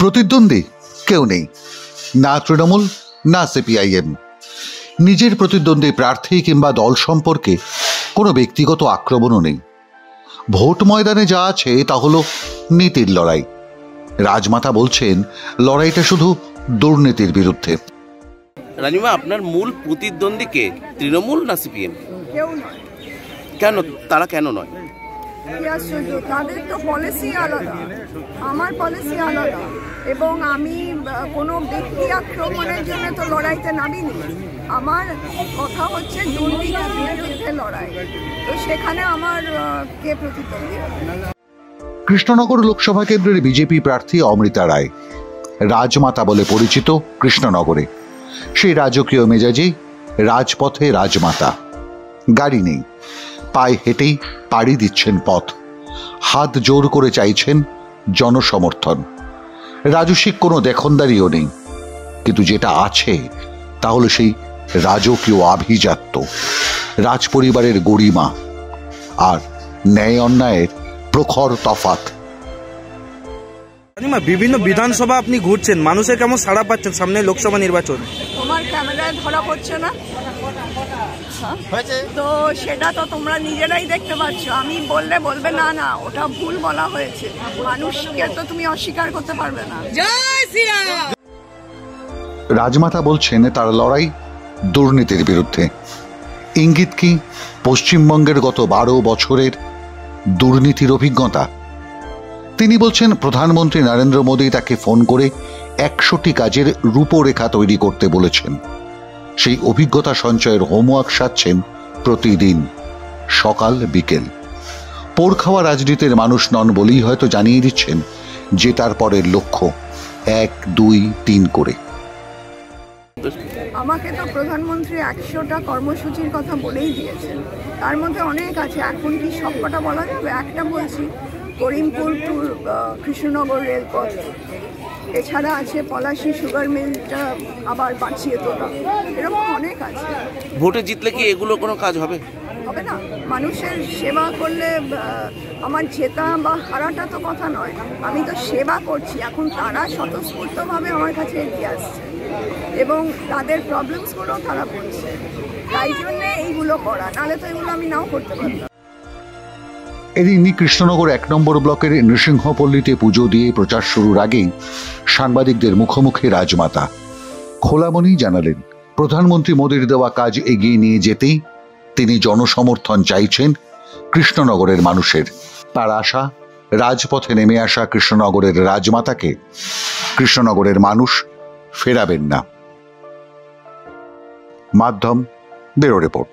প্রতিদ্বন্দ্বী কেউ নেই, না তৃণমূল না সিপিআইএম। নিজের প্রতিদ্বন্দ্বী প্রার্থী কিংবা দল সম্পর্কে কোনো ব্যক্তিগত আক্রমণও নেই। ভোট ময়দানে যা আছে তা হলো নীতির লড়াই। রাজমাতা বলছেন লড়াইটা শুধু দুর্নীতির বিরুদ্ধে। রানিমা, আপনার মূল প্রতিদ্বন্দ্বী কে, তৃণমূল না সিপিএম? কেউ নয়। কেন? তারা কেন নয়? তাদের তো পলিসি আলাদা, আমার পলিসি আলাদা, এবং আমি কোনো ব্যক্তি আক্রমণের জন্য তো লড়াইতে নামিনি। আমার কথা হচ্ছে দুর্নীতির বিরুদ্ধে লড়াই, তো সেখানে আমার কে প্রতিদ্বন্দ্বী হবে? কৃষ্ণনগর লোকসভা কেন্দ্রের বিজেপি প্রার্থী অমৃতা রায় রাজমাতা বলে পরিচিত কৃষ্ণনগরে। সেই রাজকীয় মেজাজেই রাজপথে রাজমাতা। গাড়ি নেই, পায়ে হেঁটেই পাড়ি দিচ্ছেন পথ। হাত জোর করে চাইছেন জনসমর্থন। রাজস্বিক কোনো দেখনদারিও নেই, কিন্তু যেটা আছে তা হলো সেই রাজকীয় আভিজাত্য, রাজপরিবারের গরিমা আর ন্যায় অন্যায়ের প্রখর তফাৎ। বিভিন্ন বিধানসভা আপনি ঘুরছেন, মানুষের কেমন সাড়া পাচ্ছেন সামনে লোকসভা নির্বাচন? তোমার ক্যামেরায় ধরা পড়ছে না তো সেটা তো তোমরা নিজেরাই দেখতে পাচ্ছ। আমি বললে বলবে না না ওটা ভুল বলা হয়েছে, মানুষকে তো তুমি অস্বীকার করতে পারবে না। জয় শ্রীরাম। রাজমাতা বলছেন তার লড়াই দুর্নীতির বিরুদ্ধে। ইঙ্গিত কি পশ্চিমবঙ্গের গত 12 বছরের দুর্নীতির অভিজ্ঞতা? তিনি বলছেন প্রধানমন্ত্রী নরেন্দ্র মোদী তাকে ফোন করে 100টি কাজের রূপরেখা তৈরি করতে বলেছেন। সেই অভিজ্ঞতা সঞ্চয়ের হোমওয়ার্ক সাজছেন প্রতিদিন সকাল বিকেল। পোড় খাওয়া রাজনীতির মানুষ নন বলেই হয়তো জানিয়ে দিচ্ছেন যে তার পরের লক্ষ্য 1, 2, 3 করে। আমাকে তো প্রধানমন্ত্রী 100টা কর্মসূচির কথা বলেই দিয়েছেন, তার মধ্যে অনেক আছে। এখন কি সবকটা বলা যাবে? একটা বলছি, করিমপুর টু কৃষ্ণনগর রেলপথ, এছাড়া আছে পলাশী সুগার মিলটা আবার বাঁচিয়ে তোলা, এরকম অনেক আছে। ভোটে জিতলে কি এগুলো কোনো কাজ হবে? হবে না। মানুষের সেবা করলে আমার জেতা বা হারাটা তো কথা নয়, আমি তো সেবা করছি। এখন তারা স্বতঃস্ফূর্তভাবে আমার কাছে এগিয়ে আসছে এবং তাদের প্রবলেমসগুলো তারা বলছে, তাই জন্যে এইগুলো করা, নাহলে তো এগুলো আমি নাও করতে পারতাম। এদিনই কৃষ্ণনগর 1 নম্বর ব্লকের নৃসিংহপল্লীতে পুজো দিয়ে প্রচার শুরুর আগেই সাংবাদিকদের মুখোমুখি রাজমাতা খোলামনেই জানালেন প্রধানমন্ত্রী মোদীর দেওয়া কাজ এগিয়ে নিয়ে যেতেই তিনি জনসমর্থন চাইছেন কৃষ্ণনগরের মানুষের। তার আশা, রাজপথে নেমে আসা কৃষ্ণনগরের রাজমাতাকে কৃষ্ণনগরের মানুষ ফেরাবেন না। মাধ্যম ব্যুরো রিপোর্ট।